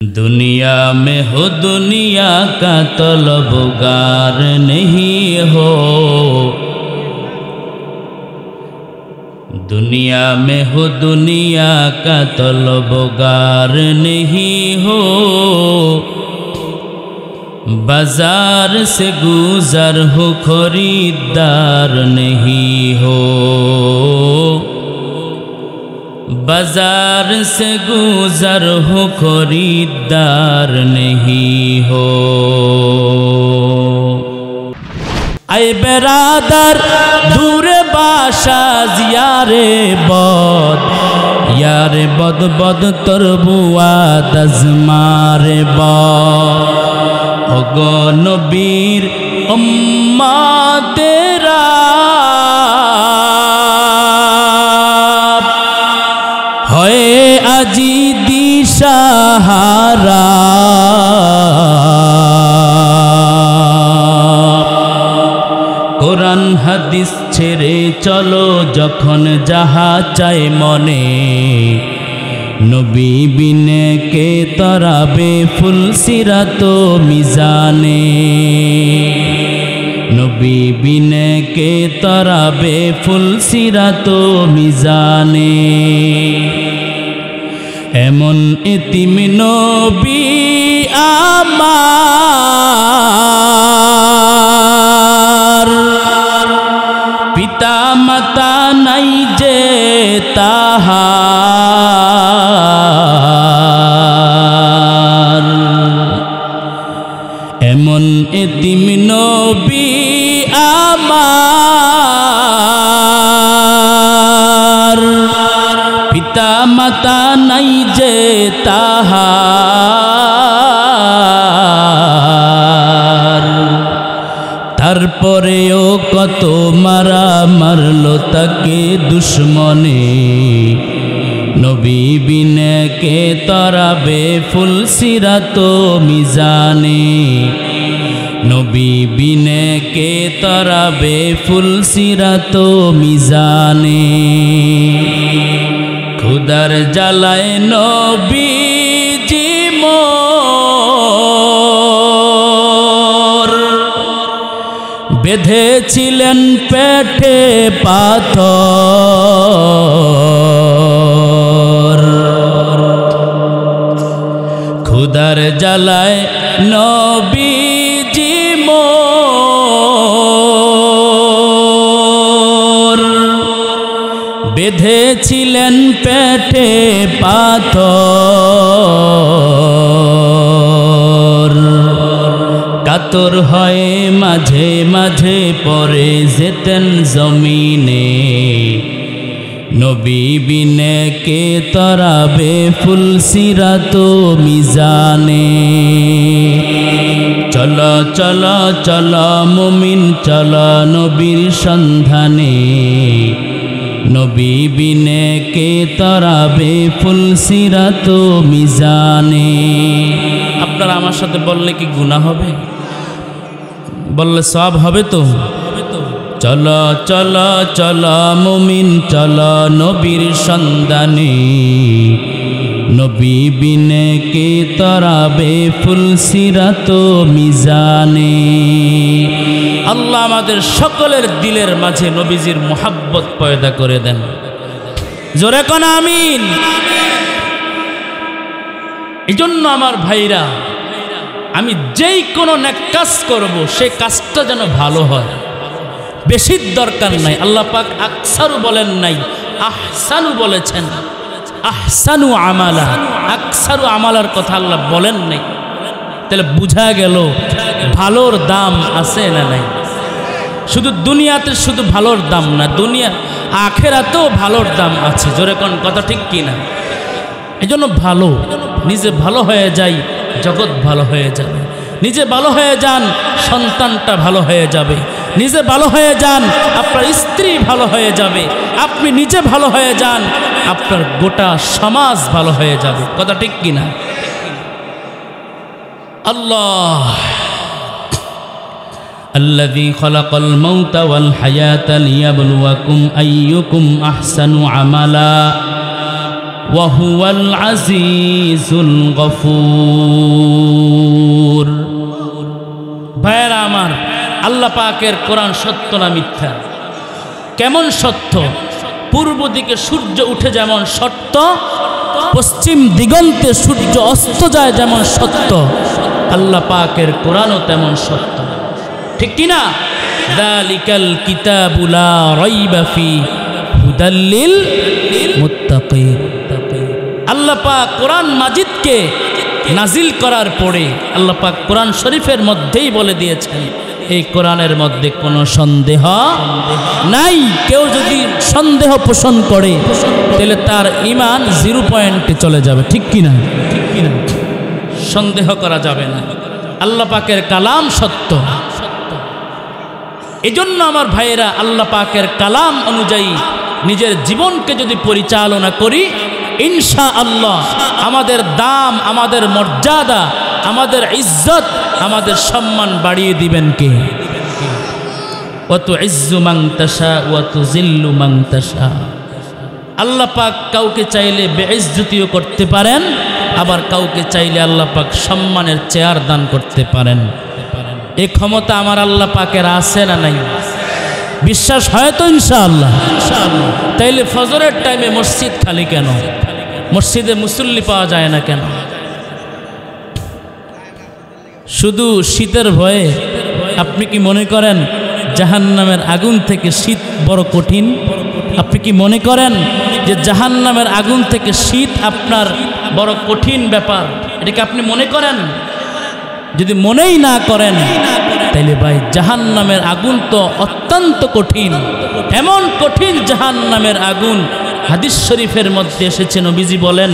दुनिया में हो दुनिया का तलबगार नहीं हो, दुनिया में हो दुनिया का तलबगार नहीं हो, बाजार से गुजर हो खरीदार नहीं हो, बाजार से गुजर हो खरीदार नहीं हो। आए बेरादर दूरे बाशा यारे बद बद तरबुआ दजमारे बो नबीर उम्मा तेरा होए আজি दिशाहारा, कुरान हदीस ছেড়ে চলো যখন যাহা চাই মনে, নবী বিনে কে তরাবে ফুল সিরাত মিজানে, নবী বিনে কে তরাবে ফুল সিরাত মিজানে। এমন এতিম নবী আমার, পিতা মাতা নাই যে তাহার, এমন এতিম নবী আমার, পিতা মাতা নাই যে তাহার, তারপরেও কত মারা মারলো তাকে দুশ্মনে, নবী বিনে কে তরাবে ফুল সিরাত মিজানে, নবী বিনে কে তরাবে ফুল সিরাত মিজানে। খুদার জ্বালায় নবীজি মোর, বেঁধেছিলেন পেটে পাথর, খুদার জ্বালায় নবীজি মোর, বেঁধেছিলেন পেটে পাথর, কাতর হয়ে মাঝে মাঝে পরে যেতেন জমিনে, নবী বিনে কে তরাবে ফুল সিরাত মিজানে। চলো চলো চলো মুমিন চলো নবীর সন্ধানে, নবী বিনে কে তরাবে ফুল সিরাত মিজানে। আপনারা আমার সাথে বললে কি গুনাহ হবে? বললে সওয়াব হবে তো? চলো চলো চলো মুমিন চলো নবীর সন্ধানে, নবী বিনে কে তরাবে ফুল সিরাত মিজানে। আল্লাহ আমাদের সকলের দিলের মাঝে নবীজির মুহাব্বত পয়দা করে দেন। জোরে কোন আমিন। এই জন্য আমার ভাইরা, আমি যেই কোনো নেক কাজ করব সেই কাজটা যেন ভালো হয়, বেশির দরকার নাই। আল্লাহ পাক আকসারু বলেন নাই, আহসানু বলেছেন। আহসানু আমালা, আকসারু আমালার কথা আল্লাহ বলেন নাই। তাহলে বুঝা গেল ভালোর দাম আছে না নাই। শুধু দুনিয়াতে শুধু ভালোর দাম না, দুনিয়া আখেরাতেও ভালোর দাম আছে। জোরে কোন কথা ঠিক কিনা? এই জন্য ভালো, নিজে ভালো হয়ে যাই, জগৎ ভালো হয়ে যাবে। নিজে ভালো হয়ে যান, সন্তানটা ভালো হয়ে যাবে। নিজে ভালো হয়ে যান, আপনার স্ত্রী ভালো হয়ে যাবে। আপনি নিজে ভালো হয়ে যান, আপনার গোটা সমাজ ভালো হয়ে যাবে। কথা ঠিক কিনা? আল্লাহ الذي خلق الموت والحياة ليبلوكم أيكم أحسن عملا ওয়া হুয়াল আজিজুল গফুর। ভাইয়েরা আমার, আল্লাহ পাকের কোরআন সত্য না মিথ্যা? কেমন সত্য? পূর্ব দিকে সূর্য উঠে যেমন সত্য, পশ্চিম দিগন্তে সূর্য অস্ত যায় যেমন সত্য, আল্লাহ পাকের কোরআনও তেমন সত্য। ঠিক কিনা? যালিকাল কিতাবু লা রাইবা ফি হুদাল লিল মুত্তাকিন। আল্লাহ পাক কোরআন মাজিদকে নাজিল করার পরে আল্লাহ পাক কোরআন শরীফের মধ্যেই বলে দিয়েছেন, এই কোরআনের মধ্যে কোনো সন্দেহ নাই। কেউ যদি সন্দেহ পোষণ করে তাহলে তার ঈমান 0 পয়েন্টে চলে যাবে। ঠিক কিনা? ঠিক কিনা? সন্দেহ করা যাবে না। আল্লাহ পাকের কালাম সত্য। এজন্য আমার ভাইয়েরা, আল্লাহ পাকের কালাম অনুযায়ী নিজের জীবনকে যদি পরিচালনা করি, ইনশাআল্লাহ আমাদের দাম, আমাদের মর্যাদা, আমাদের ইজ্জত, আমাদের সম্মান বাড়িয়ে দিবেন কে? ওয়া তুইজ্জু মান তাশা ওয়া তুযিল্লু মান তাশা। আল্লাহ পাক কাউকে চাইলে বেইজ্জতিও করতে পারেন, আবার কাউকে চাইলে আল্লাহ পাক সম্মানের চেয়ার দান করতে পারেন। এই ক্ষমতা আমার আল্লাহ পাকের আছে না নাই? বিশ্বাস হয় তো ইনশাআল্লাহ? তাইলে ফজরের টাইমে মসজিদ খালি কেন? মসজিদে মুসল্লি পাওয়া যায় না কেন? শুধু শীতের ভয়ে আপনি কি মনে করেন জাহান্নামের আগুন থেকে শীত বড় কঠিন? আপনি কি মনে করেন যে জাহান্নামের আগুন থেকে শীত আপনার বড় কঠিন ব্যাপার? এটাকে আপনি মনে করেন? যদি মনেই না করেন তাইলে ভাই, জাহান্নামের আগুন তো অত্যন্ত কঠিন। এমন কঠিন জাহান্নামের আগুন, হাদিস শরীফের মধ্যে এসেছে, নবীজি বলেন,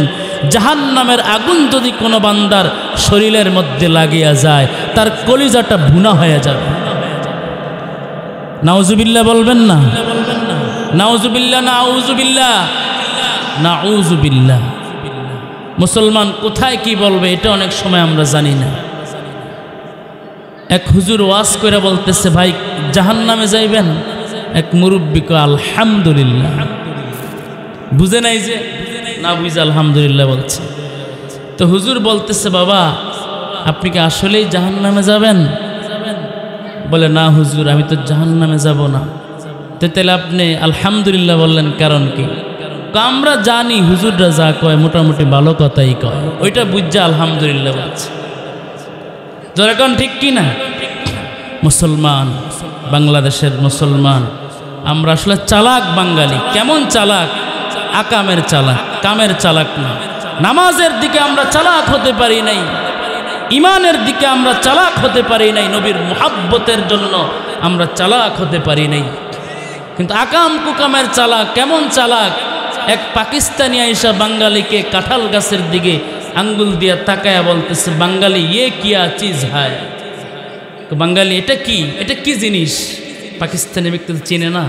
জাহান্নামের আগুন যদি কোনো বান্দার শরীরের মধ্যে লাগিয়া যায়, তার কলিজাটা ভুনা হয়ে যাবে। নাউজুবিল্লাহ বলবেন না? নাউজুবিল্লাহ, নাউজুবিল্লাহ, নাউজুবিল্লাহ। মুসলমান কোথায় কি বলবে এটা অনেক সময় আমরা জানি না। এক হুজুর ওয়াজ করে বলতেছে, ভাই জাহান্নামে যাইবেন? এক মুরব্বী কয় আলহামদুলিল্লাহ। বুঝে নাই যে? না বুঝে আলহামদুলিল্লাহ বলছে। তো হুজুর বলতেছে, বাবা আপনি কি আসলেই জাহান্নামে যাবেন? বলে, না হুজুর, আমি তো জাহান্নামে যাব না। তো তাহলে আপনি আলহামদুলিল্লাহ বললেন, কারণ কি? আমরা জানি হুজুররা যা কয় মোটামুটি ভালো কথাই কয়, ওইটা বুঝছে আলহামদুলিল্লাহ বলছে। যখন ঠিক কি না? মুসলমান, বাংলাদেশের মুসলমান আমরা আসলে চালাক বাঙালি। কেমন চালাক? আকামের চালাক, কামের চালাক না। নামাজের দিকে আমরা চালাক হতে পারি নাই, ইমানের দিকে আমরা চালাক হতে পারি নাই, নবীর মুহাব্বতের জন্য আমরা চালাক হতে পারি নাই। কিন্তু আকাম কুকামের চালাক। কেমন চালাক? এক পাকিস্তানি আইসা বাঙালিকে কাঁঠাল গাছের দিকে আঙ্গুল দিয়া তাকায়া বলতেছে, বাঙালি ইয়ে কিয়া চিজ হায়। বাঙালি এটা কি? এটা কি জিনিস? পাকিস্তানি ব্যক্তি চিনে না।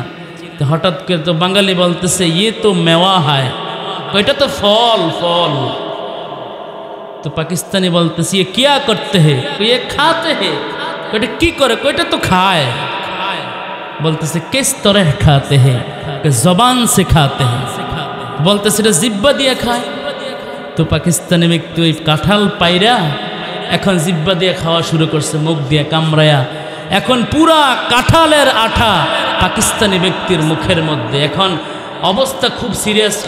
তো হঠাৎ করে তো বাঙালি বলতেছে, ইয়ে তো মেওয়া হায়। এটা তো ফল, ফল। তো পাকিস্তানি বলতেছে, ইয়ে কিয়া করতে হে? ইয়ে খাতে হে। এটা কি করে? এটা তো খায়। বলতেছে, কিস তরহ খাতে হে? জবান সে খাতে হে। বলতেছে, এটা জিব্বা দিয়ে খায়। তো পাকিস্তানি ব্যক্তি ওই কাঁঠাল পাইরা এখন জিব্বা দিয়ে খাওয়া শুরু করছে, মুখ দিয়ে কামড়ায়া। এখন পুরা কাঁঠালের আঠা পাকিস্তানি ব্যক্তির মুখের মধ্যে। এখন অবস্থা খুব সিরিয়াস।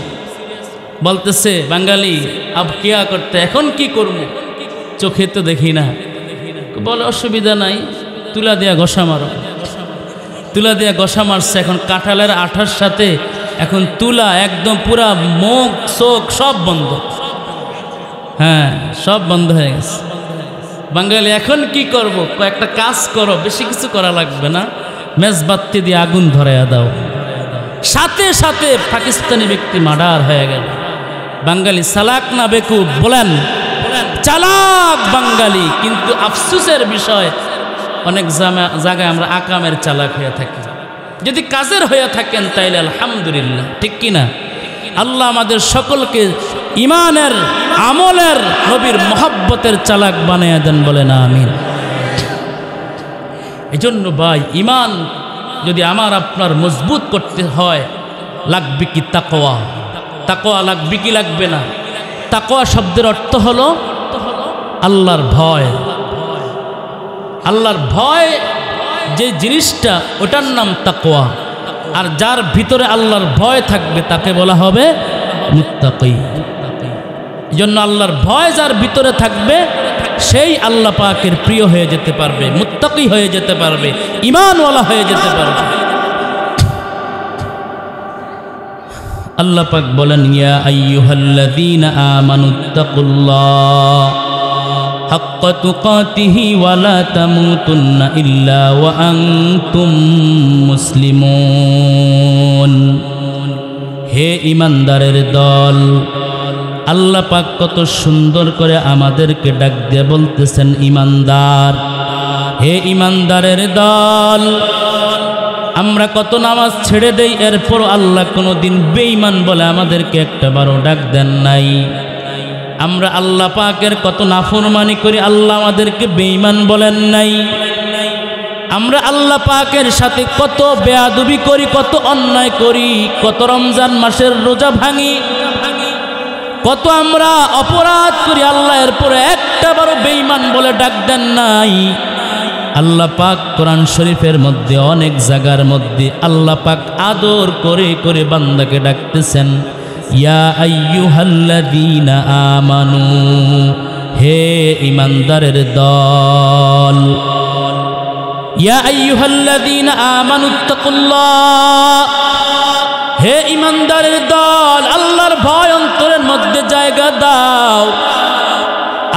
বলতেছে, বাঙালি আব কিয়া করতে? এখন কি করব? চোখে তো দেখি না। বলে, অসুবিধা নাই, তুলা দিয়া ঘষা মারো। তুলা দিয়া ঘষা মারছে। এখন কাঁঠালের আঠার সাথে এখন তুলা একদম পুরা মুখ চোখ সব বন্ধ। হ্যাঁ, সব বন্ধ হয়ে গেছে। বাঙালি এখন কি করব? একটা কাজ করো, বেশি কিছু করা লাগবে না, মেজবাতি দিয়ে আগুন ধরাইয়া দাও। সাথে সাথে পাকিস্তানি ব্যক্তি মার্ডার হয়ে গেল। বাঙালি চালাক না বেকুব? বলেন, চালাক বাঙালি। কিন্তু আফসোসের বিষয়, অনেক জায়গায় আমরা আকামের চালাক হয়ে থাকি। যদি কাজের হয়ে থাকেন তাইলে আলহামদুলিল্লাহ। ঠিক কিনা? আল্লাহ আমাদের সকলকে ইমানের, আমলের, নবীর মহব্বতের চালাক বানিয়ে দেন, বলেন আমিন। এজন্য ভাই, ইমান যদি আমার আপনার মজবুত করতে হয়, লাগবে কি তাকওয়া। তাকওয়া লাগবে কি লাগবে না? তাকওয়া শব্দের অর্থ হলো আল্লাহর ভয়। আল্লাহর ভয় যে জিনিসটা, ওটার নাম তাকওয়া। আর যার ভিতরে আল্লাহর ভয় থাকবে তাকে বলা হবে মুত্তাকি। এজন্য আল্লাহর ভয় যার ভিতরে থাকবে সেই আল্লাহ পাকের প্রিয় হয়ে যেতে পারবে, মুত্তাকি হয়ে যেতে পারবে, ঈমানওয়ালা হয়ে যেতে পারবে। আল্লাহ পাক বলেন, ইয়া আইয়ুহাল্লাযীনা আমানুত্তাকুল্লাহ হাক্কা তুকাতিহি ওয়া লা তামুতুন্না ইল্লা ওয়া আনতুম মুসলিমুন। হে ঈমানদারের দল, আল্লাহ পাক কত সুন্দর করে আমাদেরকে ডাক দিয়ে বলতেছেন ঈমানদার। হে ঈমানদারের দল, আমরা কত নামাজ ছেড়ে দেই, এরপর আল্লাহ কোনোদিন বেঈমান বলে আমাদেরকে একটাবারও ডাক দেন নাই। আমরা আল্লাহ পাকের কত নাফরমানি করি, আল্লাহ আমাদেরকে বেঈমান বলেন নাই। আমরা আল্লাহ পাকের সাথে কত বেয়াদবি করি, কত অন্যায় করি, কত রমজান মাসের রোজা ভাঙি, কত আমরা অপরাধ করি, আল্লাহ এরপরে একটাবারও বেঈমান বলে ডাক দেন নাই। আল্লাহ পাক কোরআন শরীফের মধ্যে অনেক জায়গার মধ্যে আল্লাহ পাক আদর করে করে বান্দাকে ডাকতেছেন, ইয়া আইয়ুহাল্লাযীনা আমানু, হে ঈমানদারের দল। ইয়া আইয়ুহাল্লাযীনা আমানুত্তাকুল্লাহ, হে ঈমানদারের দল, আল্লাহর ভয় অন্তরের মধ্যে জায়গা দাও।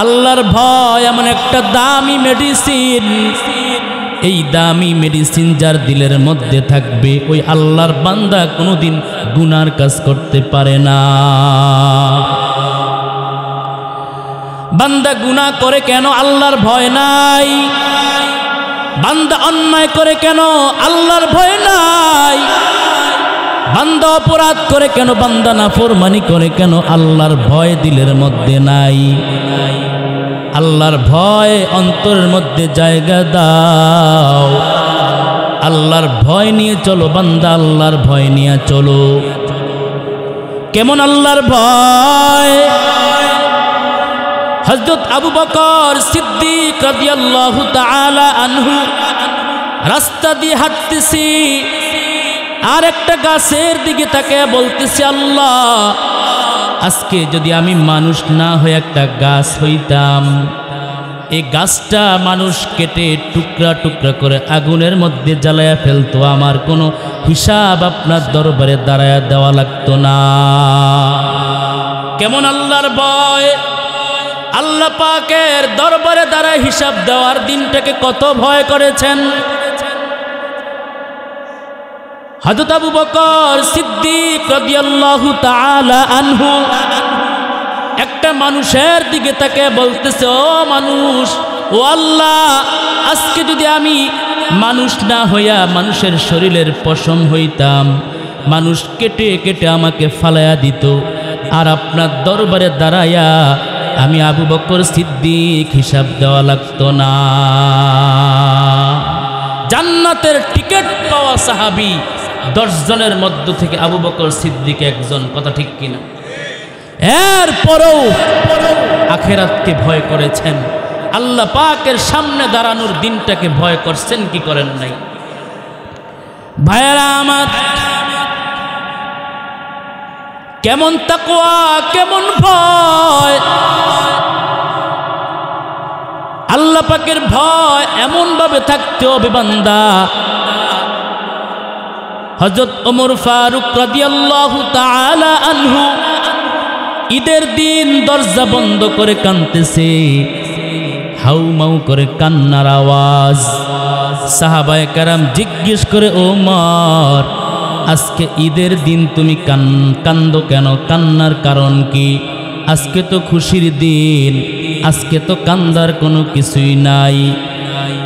আল্লাহর ভয় এমন একটা দামি মেডিসিন, এই দামি মেডিসিন যার দিলের মধ্যে থাকবে, ওই আল্লাহর বান্দা কোনোদিন গুনার কাজ করতে পারে না। বান্দা গুনাহ করে কেন? আল্লাহর ভয় নাই। বান্দা অন্যায় করে কেন? আল্লাহর ভয় নাই। বান্দা অপরাধ করে কেন? বান্দা নাফরমানি করে কেন? আল্লাহর ভয় দিলের মধ্যে নাই। আল্লাহর ভয় অন্তরের মধ্যে জায়গা দাও। আল্লাহর ভয় নিয়ে চলো বান্দা, আল্লাহর ভয় নিয়ে চলো। কেমন আল্লাহর ভয়? হযরত আবু বকর সিদ্দিক রাদিয়াল্লাহু তাআলা আনহু রাস্তা দিয়ে হাঁটতেছি, আর একটা গাছের দিকে তাকে বলতেছি, আল্লাহ, আজকে যদি আমি মানুষ না হয়ে একটা গাছ হইতাম, এই গাছটা মানুষ কেটে টুকরা টুকরা করে আগুনের মধ্যে জ্বালায়া ফেলতো, আমার কোনো হিসাব আপনার দরবারে দাঁড়ায়া দেওয়া লাগতো না। কেমন আল্লাহর ভয়! আল্লাহ পাকের দরবারে দাঁড়ায় হিসাব দেওয়ার দিনটাকে কত ভয় করেছেন। হযরত আবু বকর সিদ্দিক রাদিয়াল্লাহু তাআলা আনহু একটা মানুষের দিকে তাকে বলতেছে, ও মানুষ, ও আল্লাহ, আজকে যদি আমি মানুষ না হইয়া মানুষের শরীরের পশম হইতাম, মানুষ কেটে কেটে আমাকে ফালায়া দিত, আর আপনার দরবারে দাঁড়াইয়া আমি আবু বকর সিদ্দিক হিসাব দেওয়া লাগতো না। জান্নাতের টিকিট পাওয়া সাহাবী 10 জনের মধ্য থেকে আবু বকর সিদ্দিক একজন, কথা ঠিক কিনা? এরপরও আখিরাতকে ভয় করেছেন, আল্লাহ পাকের সামনে দাঁড়ানোর দিনটাকে ভয় করছেন কি করেন নাই? ভাইয়েরা আমার, কেমন তাকওয়া, কেমন ভয়! আল্লাহ পাকের ভয় এমন ভাবে থাকতে হবে বান্দা। হযরত ওমর ফারুক রাদিয়াল্লাহু তাআলা আনহু ঈদের দিন দরজা বন্ধ করে কাঁদতেছে, হাউমাউ করে কান্নার আওয়াজ। সাহাবায়ে কেরাম জিজ্ঞেস করে, ওমর, আজকে ঈদের দিন তুমি কান্দো কেন? কান্নার কারণ কি? আজকে তো খুশির দিন, আজকে তো কান্দার কোনো কিছুই নাই।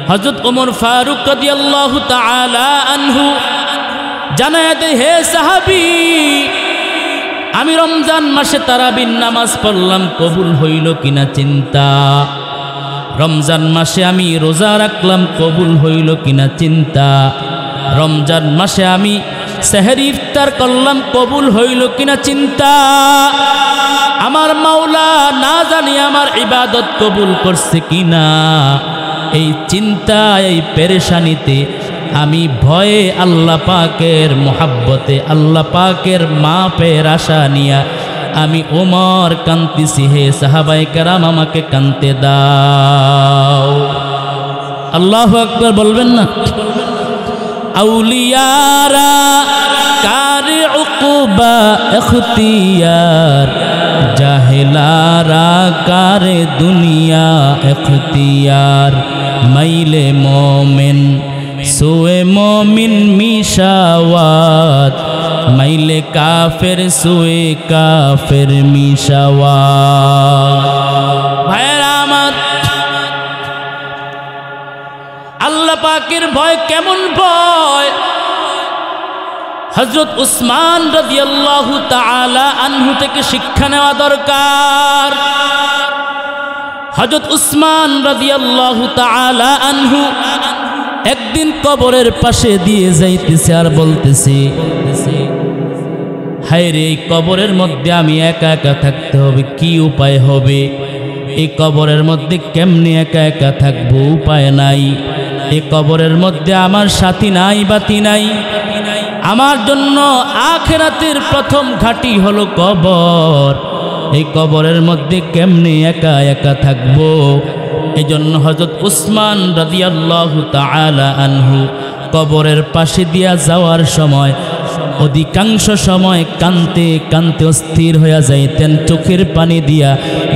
হযরত ওমর ফারুক রাদিয়াল্লাহু তাআলা আনহু জানায় দেয়, হে সাহাবী, আমি রমজান মাসে তারাবির নামাজ পড়লাম, কবুল হইল কিনা চিন্তা। রমজান মাসে আমি রোজা রাখলাম, কবুল হইল কিনা চিন্তা। রমজান মাসে আমি সেহরি ইফতার করলাম, কবুল হইল কিনা চিন্তা। আমার মাওলা না জানি আমার ইবাদত কবুল করছে কিনা, এই চিন্তা, এই পেরেশানিতে আমি ভয়ে আল্লাহ পাকের মোহাব্বতে, আল্লাহ পাকের মাপের আশা নিয়া আমি ওমর কান্তিছি। হে সাহাবায়ে কেরাম, আমাকে কানতে দাও। আল্লাহু আকবার বলবেন না? আউলিয়ারা কারে উকুবা ইখতিয়ার, জাহেলারা কারে দুনিয়া ইখতিয়ার। মাইলে মোমেন সোয়ে মোমিন মিশাওয়াত, মাইলে কাফের সোয়ে কাফের মিশাওয়াত। ভাইরা আমার, আল্লাহ পাকের ভয় কেমন ভয়? হযরত উসমান রাদিয়াল্লাহু তাআলা আনহু থেকে শিক্ষা নেওয়া দরকার। হযরত উসমান রাদিয়াল্লাহু তাআলা আনহু একদিন কবরের পাশে দিয়ে যাইতেছে আর বলতেছে, হায় রে, এই কবরের মধ্যে আমি একা একা থাকতে হবে, কি উপায় হবে? এই কবরের মধ্যে কেমনে একা একা থাকবো? উপায় নাই। এই কবরের মধ্যে আমার সাথী নাই, বাতি নাই। আমার জন্য আখিরাতের প্রথম ঘাঁটি হলো কবর। এই কবরের মধ্যে কেমনে একা একা থাকবো? এজন্য হযরত উসমান রাদিয়াল্লাহু তাআলা আনহু কবরের পাশে দিয়া যাওয়ার সময় অধিকাংশ সময় কানতে কানতে অস্থির হয়ে যাইতেন, চোখের পানি দিয়া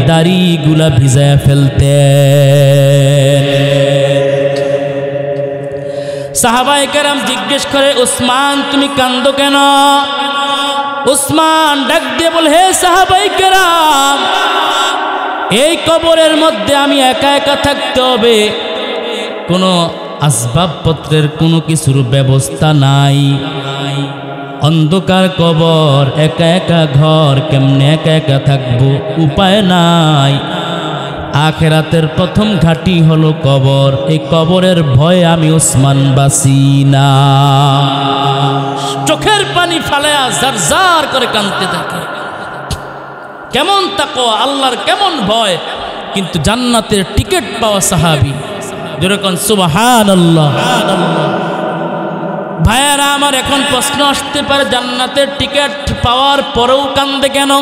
দাড়িগুলা ভিজায়া ফেলতেন। সাহাবায়ে কেরাম জিজ্ঞেস করে, উসমান তুমি কান্দো কেন? উসমান ডাক দিয়ে বলে, হে সাহাবায়ে কেরাম, এই কবরের মধ্যে আমি একা একা থাকতে হবে, কোনো আসবাবপত্রের কোনো কিছুর ব্যবস্থা নাই, অন্ধকার কবর, একা একা ঘর, কেমনে একা একা থাকবো? উপায় নাই। আখিরাতের প্রথম ঘাঁটি হলো কবর। এই কবরের ভয়ে আমি উসমান বাঁচি না। চোখের পানি ফালায়া জারজার করে কাঁদতে থাকে। কেমন তাকওয়া, আল্লাহর কেমন ভয়, কিন্তু জান্নাতের টিকিট পাওয়া সাহাবী। যেরকম সুবহানাল্লাহ। ভাইয়ারা আমার, এখন প্রশ্ন আসতে পারে, জান্নাতের টিকিট পাওয়ার পরেও কান্দে কেন?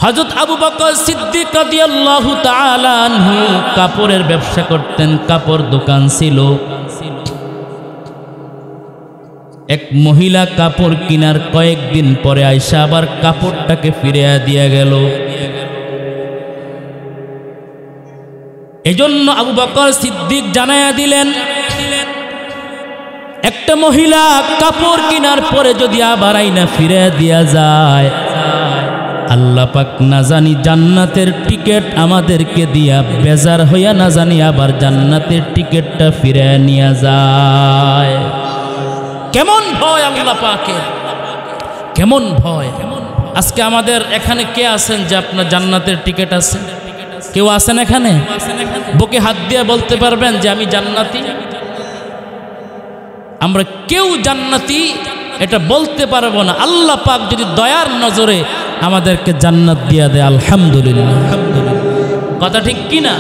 হযরত আবু বকর সিদ্দিক রাদিয়াল্লাহু তাআলা আনহু কাপড়ের ব্যবসা করতেন, কাপড় দোকান ছিল। এক মহিলা কাপড় কিনার কয়েকদিন পরে আয়সা আবার কাপড়টাকে ফিরিয়ে দিয়া গেল। এজন্য আবু বকর সিদ্দিক জানায়া দিলেন, একটা মহিলা কাপড় কিনার পরে যদি আবার আইনা ফিরে দিয়া যায়, আল্লাহ পাক না জানি জান্নাতের টিকিট আমাদেরকে দিয়া বেজার হইয়া না জানি আবার জান্নাতের টিকিটটা ফিরে নিয়ে যায়। কেমন ভয় আল্লাহ পাকের, কেমন ভয়। আজকে আমাদের এখানে কে আছেন যে আপনার জান্নাতের টিকিট আছে? কেউ আছেন এখানে? বুকে হাত দিয়ে বলতে পারবেন যে আমি জান্নাতি? আমরা কেউ জান্নাতি এটা বলতে পারবো না। আল্লাহ পাক যদি দয়ার নজরে আমাদেরকে জান্নাত দিয়া দেয়, আলহামদুলিল্লাহ। কথা ঠিক কিনা?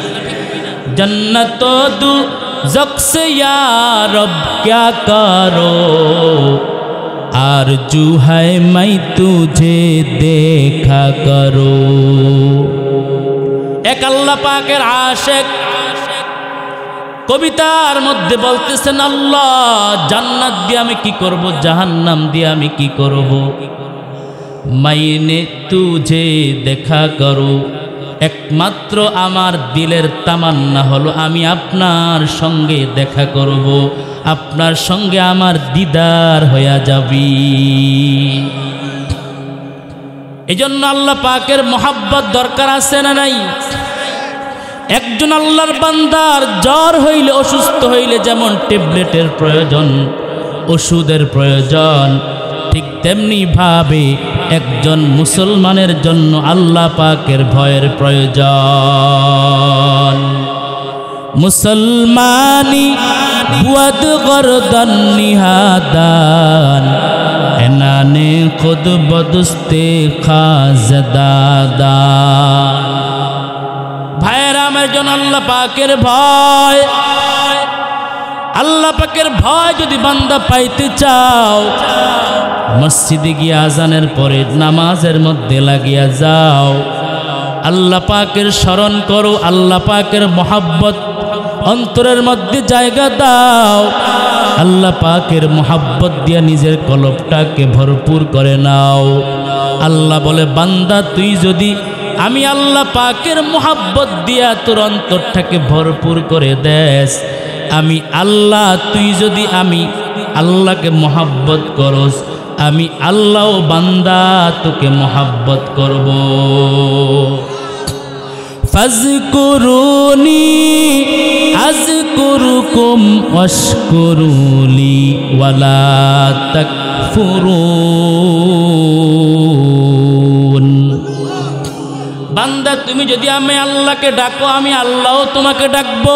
जन्नत दो ज़ख्स या रब क्या करो, आरज़ू है मैं तुझे देखा करो। एक अल्लाह पाकेर आशिक कवितार मध्य बोलतेছেন আল্লাহ জান্নাত দিয়ে আমি কি করব, জাহান্নাম দিয়ে আমি কি করব। মাইনে তুঝে দেখা করো, একমাত্র আমার দিলের তামান্না হলো আমি আপনার সঙ্গে দেখা করব, আপনার সঙ্গে আমার দিদার হয়ে যাবি। এজন্য আল্লাহ পাকের মোহাব্বত দরকার আছে না নাই? একজন আল্লাহর বান্দার জ্বর হইলে, অসুস্থ হইলে যেমন ট্যাবলেটের প্রয়োজন, ওষুধের প্রয়োজন, ঠিক তেমনি ভাবে একজন মুসলমানের জন্য আল্লাহ পাকের ভয়ের প্রয়োজন। মুসলমানি বুয়াদ গরদান নিহাদান এনানে খুদ বদস্তে খাজদাদা। ভাইয়েরা আমার জন্য আল্লাহ পাকের ভয়, আল্লাহ পাকের ভয় যদি বান্দা পাইতে চাও, মসজিদে গিয়ে আজানের পরে নামাজের মধ্যে লাগিয়া যাও, আল্লাহ পাকের স্মরণ করো, আল্লাহ পাকের মহাব্বত অন্তরের মধ্যে জায়গা দাও, আল্লাহ পাকের মহাব্বত দিয়া নিজের কলবটাকে ভরপুর করে নাও। আল্লাহ বলে বান্দা তুই যদি আমি আল্লাহ পাকের মহাব্বত দিয়া তোর অন্তরটাকে ভরপুর করে দেস, আমি আল্লাহ তুই যদি আমি আল্লাহকে মহাব্বত করস, আমি আল্লাহ বান্দা তোকে মহাব্বত করব। ফাজকুরুনি আযকুরুকুম ওয়াশকুরুলি ওয়ালা তাকফুরুন। বান্দা তুমি যদি আমি আল্লাহকে ডাকো, আমি আল্লাহও তোমাকে ডাকবো।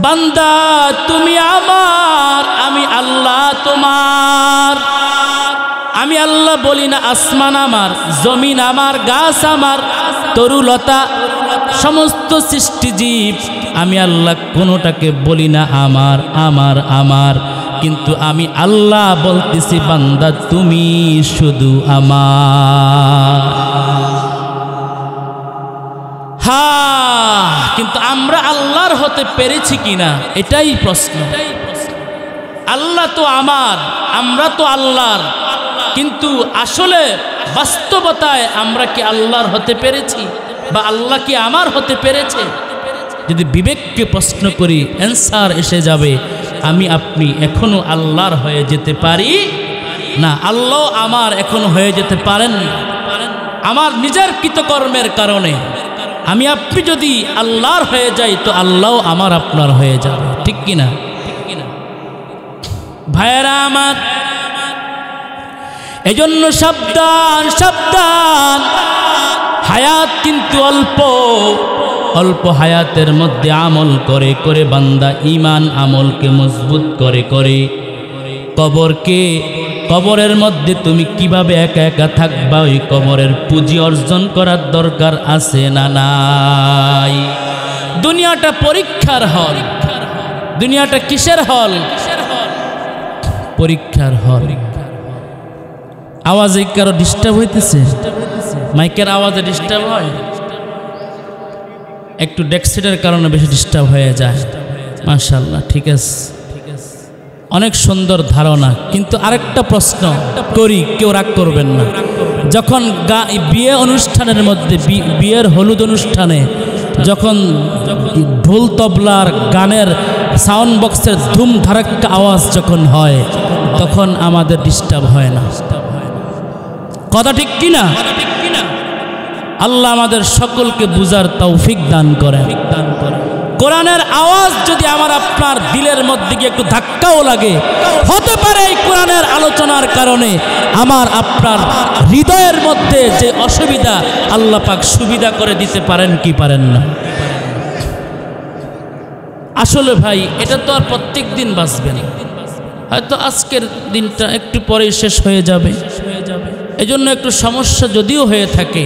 বান্দা তুমি আমার, আমি আল্লাহ তোমার। আমি আল্লাহ বলি না আসমান আমার, জমিন আমার, গাছ আমার, তরুলতা, সমস্ত সৃষ্টিজীব, আমি আল্লাহ কোনোটাকে বলি না আমার আমার আমার, কিন্তু আমি আল্লাহ বলতেছি বান্দা তুমি শুধু আমার। হ্যাঁ, কিন্তু আমরা আল্লাহর হতে পেরেছি কিনা এটাই প্রশ্ন। আল্লাহ তো আমার, আমরা তো আল্লাহর, কিন্তু আসলে বাস্তবতায় আমরা কি আল্লাহর হতে পেরেছি বা আল্লাহ কি আমার হতে পেরেছে? যদি বিবেককে প্রশ্ন করি, অ্যান্সার এসে যাবে আমি আপনি এখনো আল্লাহর হয়ে যেতে পারি না, আল্লাহ আমার এখনো হয়ে যেতে পারেন না। আমার নিজের কৃতকর্মের কারণে আমি আপনি যদি আল্লাহর হয়ে যাই তো আল্লাহ আমার আপনার হয়ে যাবে, ঠিক কিনা? ভাইয়েরা আমার, এজন্য সাবধান সাবধান, হায়াত কিন্তু অল্প, অল্প হায়াতের মধ্যে আমল করে করে বান্দা ঈমান আমলকে মজবুত করে করে কবরের মধ্যে তুমি কিভাবে একা একা থাকবা, ওই কবরের পুঁজি অর্জন করার দরকার আছে না নাই? দুনিয়াটা পরীক্ষার হল। দুনিয়াটা কিসের হল? পরীক্ষার হল। আওয়াজে কারো ডিস্টার্ব হইতেছে? মাইকের আওয়াজে ডিস্টার্ব হয়? একটু ডেস্কসেটের কারণে বেশি ডিস্টার্ব হয়ে যায়। মাশাআল্লাহ, ঠিক আছে, অনেক সুন্দর ধারণা। কিন্তু আরেকটা প্রশ্ন করি, কেউ রাগ করবেন না। যখন বিয়ে অনুষ্ঠানের মধ্যে, বিয়ের হলুদ অনুষ্ঠানে যখন ঢোল তবলার গানের সাউন্ড বক্সের ধুম ধারাক্কা আওয়াজ যখন হয়, তখন আমাদের ডিস্টার্ব হয় না? কথা ঠিক কিনা? আল্লাহ আমাদের সকলকে বুঝার তৌফিক দান করেন। কোরআনের আওয়াজ যদি আমার আপনার দিলের মধ্যে গিয়ে একটু ধাক্কাও লাগে, হতে পারে এই কোরআনের আলোচনার কারণে আমার আপনার হৃদয়ের মধ্যে যে অসুবিধা আল্লাহ পাক সুবিধা করে দিতে পারেন কি পারেন না? আসলে ভাই এটা তো আর প্রত্যেক দিন বাঁচবে না, হয়তো আজকের দিনটা একটু পরেই শেষ হয়ে যাবে। এজন্য একটু সমস্যা যদিও হয়ে থাকে,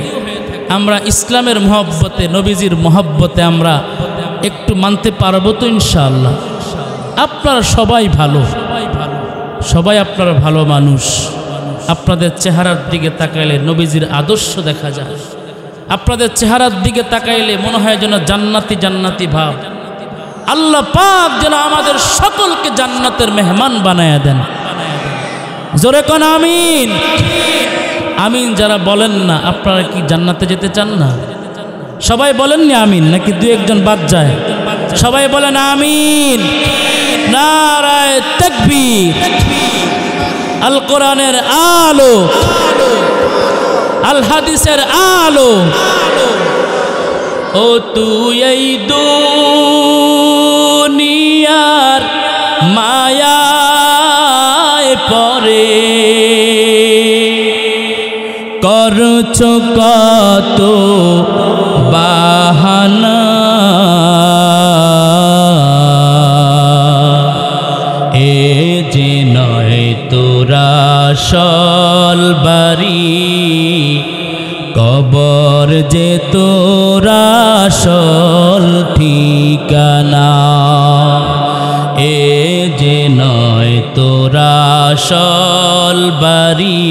আমরা ইসলামের মহব্বতে, নবীজির মহব্বতে আমরা একটু মানতে পারবো তো ইনশাআল্লাহ। আপনারা সবাই ভালো, সবাই আপনারা ভালো মানুষ। আপনাদের চেহারার দিকে তাকাইলে নবীজির আদর্শ দেখা যায়। আপনাদের চেহারার দিকে তাকাইলে মনে হয় যেন জান্নাতি জান্নাতি ভাব। আল্লাহ পাক যেন আমাদের সকলকে জান্নাতের মেহমান বানায়া দেন। জোরে কোন আমিন। আমিন যারা বলেন না, আপনারা কি জান্নাতে যেতে চান না? সবাই বলেননি আমিন, নাকি দু একজন বাদ যায়? সবাই বলেন আমিন। নারায়ে তাকবীর। আল কোরআনের আলো, আল হাদিসের আলো। ও তুই এই দুনিয়ার মায়ায় পড়ে করছো কত বাহানা, কবর যে তোর আসল ঠিকানা, এ যে নয় তোর আসল বাড়ি,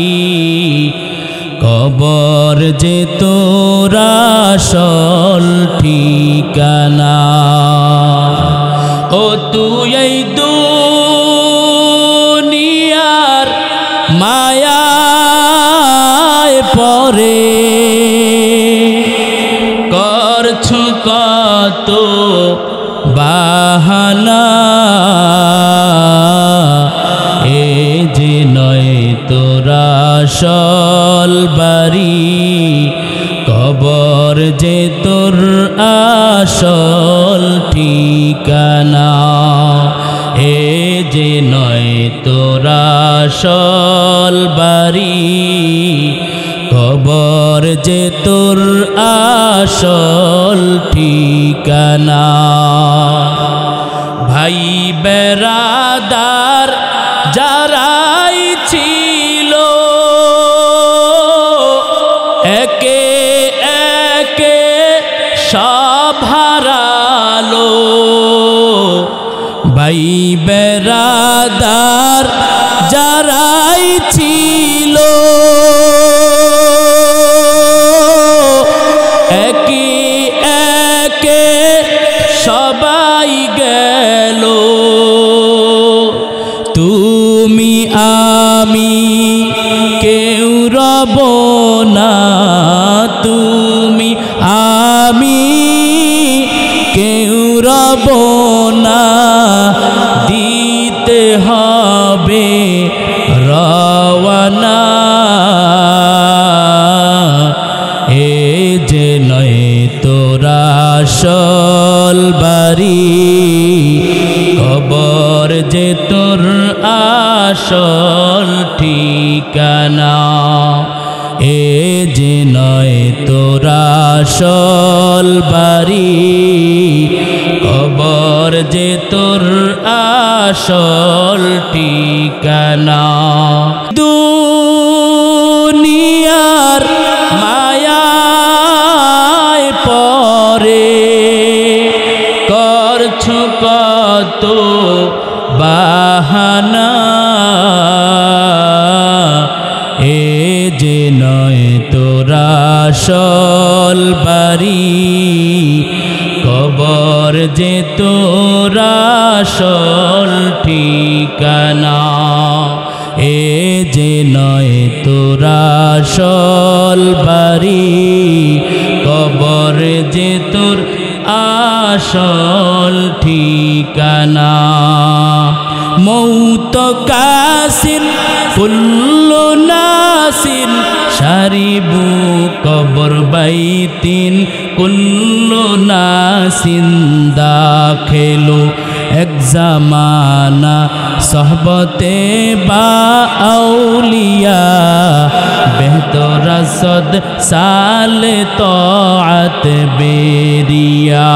কবর যে তোর আসল ঠিকানা। ও তুই এই দুনিয়ার মায়ায় পরে করছু কত বাহানা, এ যে নয় তোর আসল বাড়ি, কবর যে তোর আসল ঠিকানা, এ যে নয় তোর আসল বাড়ি, কবর যে তোর আসল ঠিকানা। ভাই বেরাদার যারাই ছিল একে একে সব হারালো, ভাই বেরাদার যারাই ছিল একে একে সবাই গেল, তুমি আমি কেউ রব না, তুমি আমি কেউ রব না, দিতে হবে রওয়ানা, এ যে নয় তোর আসল বাড়ি, কবর যে তোর আসল ঠিকানা, এ যে নয় তোর আসল বাড়ি, কবর যে তোর আসল ঠিকানা। দুনিয়ার মায়ায় পরে করছু কত বাহানা, এ যে নয় তোর আসল বাড়ি, কবর যে তোর আসল ঠিকানা, এ যে নয় তোর আসল বাড়ি, কবর যে তোর আসল ঠিকানা। মৌত কাসিন কুল্লু নাসিন শারিবু কবর বাইতিন, কুল্লু নাসিন দাখিলু এক জামানা সহবতে বা আউলিয়া, বেহতর সদ সালে তাআত বেরিয়া।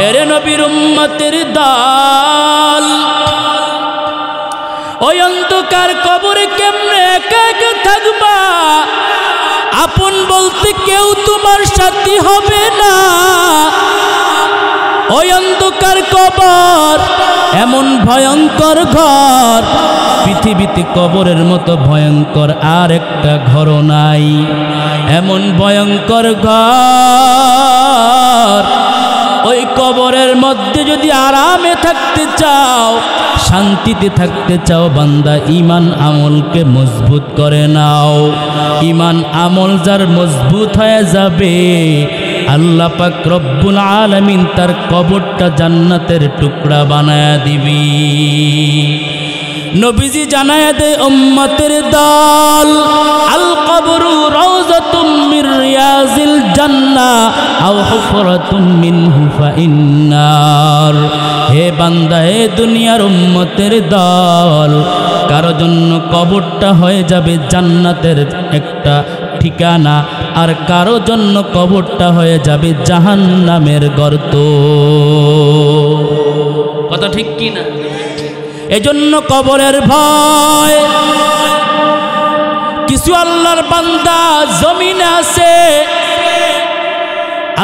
এরে নবীর উম্মতের দল, ওই অন্ধকার কবরে কেমনে একা একা থাকবা? আপন বলতে কেউ তোমার সাথী হবে না। ওই অন্ধকার কবর এমন ভয়ঙ্কর ঘর, পৃথিবীতে কবরের মতো ভয়ঙ্কর আর একটা ঘর নাই। এমন ভয়ঙ্কর ঘর, ওই কবরের মধ্যে যদি আরামে থাকতে চাও, শান্তিতে থাকতে চাও, বান্দা ঈমান আমলকে মজবুত করে নাও। ঈমান আমল যার মজবুত হয়ে যাবে, আল্লাহ পাক রব্বুল আলামিন তার কবরটা জান্নাতের টুকরা বানায়া দিবি। নবীজি জানায়া দেয় উম্মতের দল, আল কবরু রাউযাতুম মির রিয়াজিল জান্নাহ আও হুফরাতুম মিনহু ফাইন্নার। হে বান্দা, হে দুনিয়ার উম্মতের দল, কারো জন্য কবরটা হয়ে যাবে জান্নাতের একটা ঠিকানা, আর কারো জন্য কবরটা হয়ে যাবে জাহান্নামের গর্ত। কথা ঠিক কি না? এজন্য কবরের ভয় কিছু আল্লাহর বান্দা জমিনে আছে,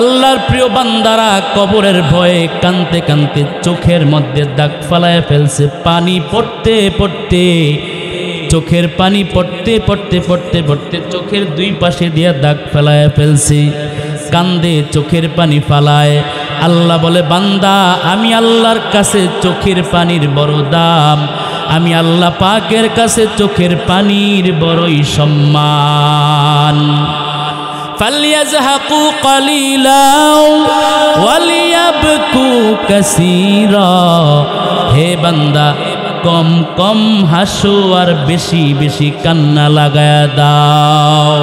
আল্লাহর প্রিয় বান্দারা কবরের ভয়ে কানতে কানতে চোখের মধ্যে দাগ ফালায় ফেলছে। পানি পড়তে পড়তে, চোখের পানি পড়তে পড়তে পড়তে পড়তে চোখের দুই পাশে দিয়ে দাগ ফেলায় ফেলছে। কান্দে, চোখের পানি ফালায়। আল্লাহ বলে, বান্দা আমি আল্লাহর কাছে চোখের পানির বড় দাম, আমি আল্লাহ পাকের কাছে চোখের পানির বড়ই সম্মান। ফালইয়াজহাকু কালিলা ওয়ালিয়াবকু কাসীরা। হে বান্দা, কম কম হাসো আর বেশি বেশি কান্না লাগায়া দাও।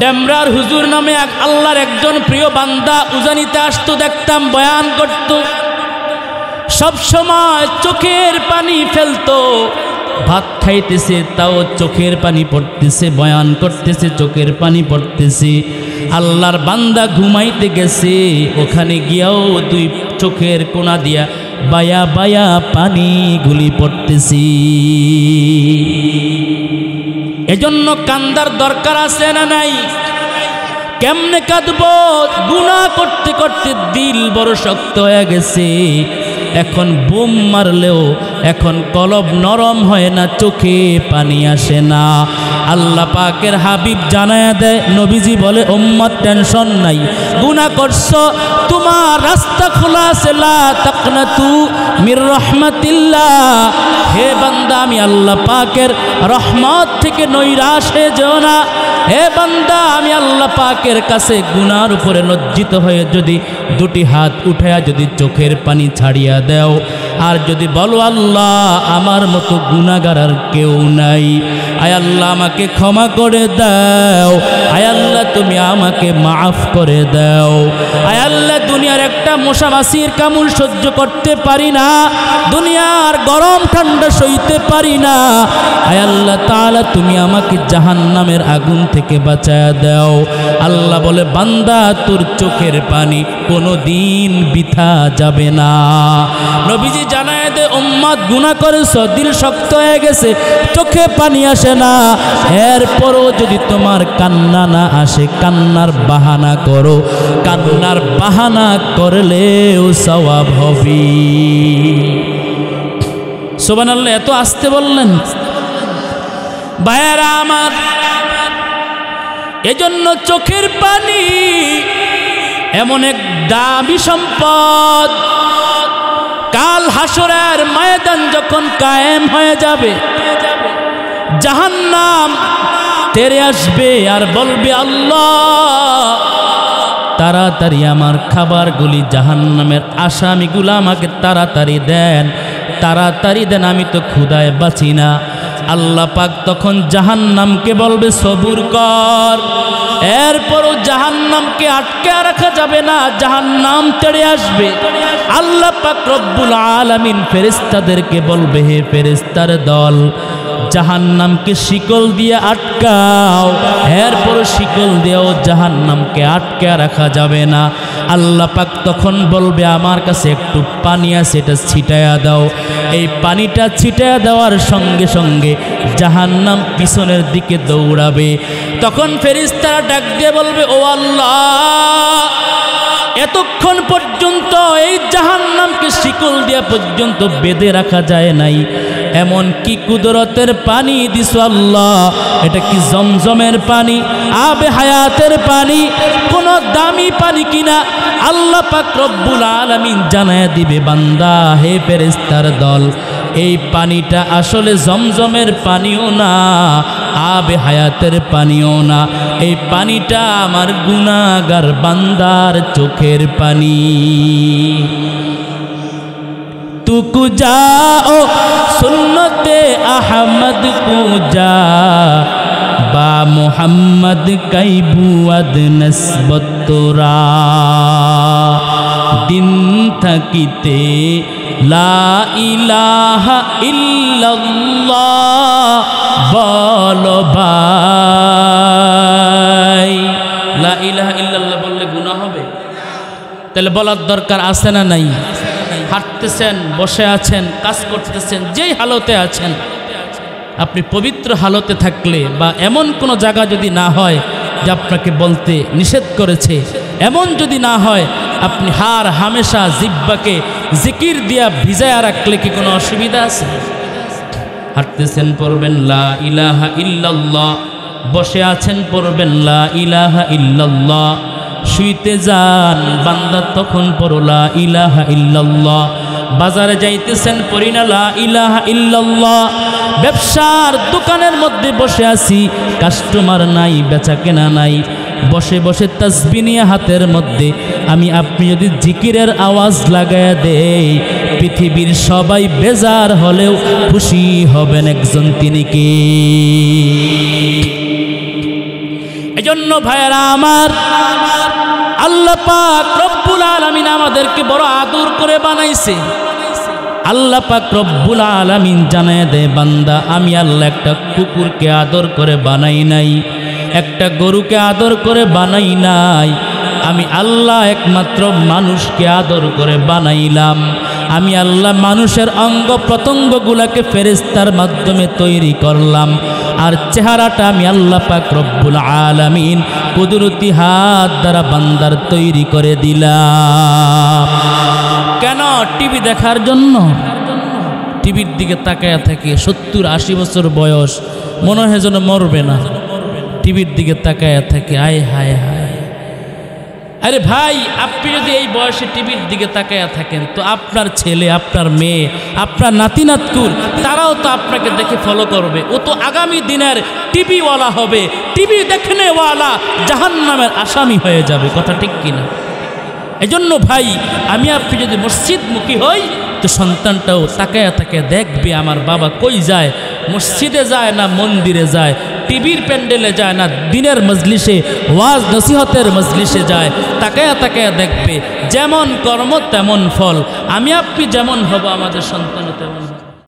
ডেমরার হুজুর নামে এক আল্লাহর একজন প্রিয় বান্দা উজানিতে আসতো, দেখতাম বয়ান করত, সব সময় চোখের পানি ফেলতো। ভাত খাইতেছে তাও চোখের পানি পড়তেছে, বয়ান করতেছে চোখের পানি পড়তেছে। আল্লাহর বান্দা ঘুমাইতে গেছে, ওখানে গিয়াও দুই চোখের কোনা দিয়া বায়া বায়া পানি গুলি পড়তেছি। এজন্য কান্দার দরকার আছে না নাই? কেমনে কাঁদবো? গুনাহ করতে করতে দিল বড় শক্ত হয়ে গেছে। এখন বুম মারলেও এখন কলব নরম হয় না, চোখে পানি আসে না। আল্লাহ পাকের হাবিব জানায়া দেয়, নবীজি বলে, উম্মত টেনশন নাই, গুনাহ করছো, তোমার রাস্তা খোলা আছে, লা তাকনাতু মির রাহমাতিল্লাহ। হে বান্দা, আমি আল্লাহ পাকের রহমত থেকে নৈরাশ হয়ে যেও না। হে বান্দা, আমি আল্লাহ পাকের কাছে গুনার উপরে লজ্জিত হয়ে যদি দুটি হাত উঠায়া যদি চোখের পানি ছাড়িয়া দেও, আর যদি বলো, আল্লাহ আমার মতো গুনাহগার আর কেউ নাই, আয় আল্লাহ আমাকে ক্ষমা করে দাও, আয় আল্লাহ তুমি আমাকে মাফ করে দাও, আয় আল্লাহ দুনিয়ার একটা মশা মাছির কামড় সহ্য করতে পারি না, দুনিয়ার গরম ঠান্ডা সইতে পারি না, আয় আল্লাহ তাআলা তুমি আমাকে জাহান্নামের আগুন থেকে বাঁচায়া দাও। আল্লাহ বলে, বান্দা তোর চোখের পানি কোনো দিন বৃথা যাবে না। নবীজি জানায় দে, উম্মত গুনাহ করেছো, দিল শক্ত হয়ে গেছে, চোখে পানি আসে না, এরপরও যদি তোমার কান্না না আসে, কান্নার বাহানা করো, কান্নার বাহানা করলেও সওয়াব হবে। সুবহানাল্লাহ। এত আসতে বললেন ভাইয়েরা আমার। এজন্য চোখের পানি এমন এক দামি সম্পদ, কাল হাসরের ময়দান যখন কায়েম হয়ে যাবে, জাহান্নাম তেরে আসবে আর বলবে, আল্লাহ তাড়াতাড়ি আমার খাবারগুলি, জাহান্নামের আসামিগুলো আমাকে তাড়াতাড়ি দেন, তাড়াতাড়ি দেন, আমি তো ক্ষুধায় বাঁচি না। আল্লাহ পাক তখন জাহান্নামকে বলবে, সবুর কর। এরপরও জাহান্নামকে আটকে রাখা যাবে না, জাহান্নাম তেড়ে আসবে। আল্লাহ পাক রব্বুল আলামিন ফেরেশতাদেরকে বলবে, হে ফেরেশতার দল, জাহান্নামকে শিকল দিয়ে আটকাও। এরপর শিকল দিয়েও জাহান্নামকে আটকে রাখা যাবে না। আল্লাহ পাক তখন বলবে, আমার কাছে একটু পানি আছে, এটা ছিটায়া দাও। এই পানিটা ছিটায়া দেওয়ার সঙ্গে সঙ্গে জাহান্নাম পিছনের দিকে দৌড়াবে। তখন ফেরেশতারা ডাক দিয়ে বলবে, ও আল্লাহ, এতক্ষণ পর্যন্ত এই জাহান্নামকে শিকল দিয়া পর্যন্ত বেঁধে রাখা যায় নাই, এমন কি কুদরতের পানি দিছো আল্লাহ? এটা কি জমজমের পানি, আবে হায়াতের পানি, কোন দামি পানি কিনা? আল্লাহ পাক রব্বুল আলামিন জানায়া দিবে, বান্দা হে ফেরেশতার দল, এই পানিটা আসলে জমজমের পানিও না, আবে হায়াতের পানিও না, এই পানিটা আমার গুনাহগার বান্দার চোখের পানি। তুকু যাও সুন্নতে আহমদ পূজা, বা মোহাম্মদ কাইবুয়াদ নসবত তোরা, দিন থাকিতে লা ইলাহা ইল্লাল্লাহ বলো ভাই। লা ইলাহা ইল্লাল্লাহ বললে গুনাহ হবে? তাহলে বলার দরকার আছে না নাই? হাঁটতেছেন, বসে আছেন, কাজ করতেছেন, যেই হালতে আছেন, আপনি পবিত্র হালতে থাকলে বা এমন কোনো জায়গা যদি না হয় যে আপনাকে বলতে নিষেধ করেছে, এমন যদি না হয় আপনি হামেশা জিহ্বাকে জিকির দিয়া ভিজায়া রাখলে কি কোনো অসুবিধা আছে? হাঁটতেছেন পড়বেন লা ইলাহা ইল্লাল্লাহ, বসে আছেন পড়বেন লা ইলাহা ইল্লাল্লাহ, শুইতে যান বান্দা তখন পড়ো লা ইলাহা ইল্লাল্লাহ, বাজারে যাইতেছেন পড়ি না লা ইলাহা ইল্লাল্লাহ, ব্যবসার দোকানের মধ্যে বসে আছি কাস্টমার নাই, বেচা কেনা নাই, বসে বসে তাসবিহ নিয়ে হাতের মধ্যে আমি আপনি যদি জিকিরের আওয়াজ লাগায়া দেই, পৃথিবীর সবাই বেজার হলেও খুশি হবেন একজন, তিনি কে? এজন্য ভাইয়েরা আমার, আল্লাহ পাক রব্বুল আলামিন আমাদেরকে বড় আদর করে বানাইছে। আল্লাহ পাক রব্বুল আলামিন জানায় দেয়, বান্দা আমি আল্লাহ একটা কুকুরকে আদর করে বানাই নাই, একটা গরুকে আদর করে বানাই নাই, আমি আল্লাহ একমাত্র মানুষকে আদর করে বানাইলাম। আমি আল্লাহ মানুষের অঙ্গ প্রত্যঙ্গগুলোকে ফেরেশতার মাধ্যমে তৈরি করলাম, আর চেহারাটা আমি আল্লাহ পাক রব্বুল আলামিন কুদরতি হাত দ্বারা বান্দার তৈরি করে দিলাম। কেন? টিভি দেখার জন্য। টিভির দিকে তাকায়া থাকে 70-80 বছর বয়স, মনে হয় যেন মরবে না, টিভির দিকে তাকায়া থাকে, আয় হায় হায়। আরে ভাই, আপনি যদি এই বয়সে টিভির দিকে তাকায়া থাকেন তো আপনার ছেলে, আপনার মেয়ে, আপনার নাতি নাতকুর, তারাও তো আপনাকে দেখে ফলো করবে। ও তো আগামী দিনের টিভিওয়ালা হবে, টিভি দেখনেওয়ালা জাহান্নামের আসামি হয়ে যাবে। কথা ঠিক কিনা? এজন্য ভাই, আমি আপনি যদি মসজিদমুখী হই তো সন্তানটাও তাকায়া তাকায়া দেখবে আমার বাবা কই যায়, মসজিদে যায় না মন্দিরে যায়, টিভির প্যান্ডেলে যায় না দিনের মজলিসে ওয়াজ নসিহতের মজলিসে যায়, তাকায়া তাকায়া দেখবে। যেমন কর্ম তেমন ফল। আমি আপনি যেমন হব আমাদের সন্তানও তেমন হবে।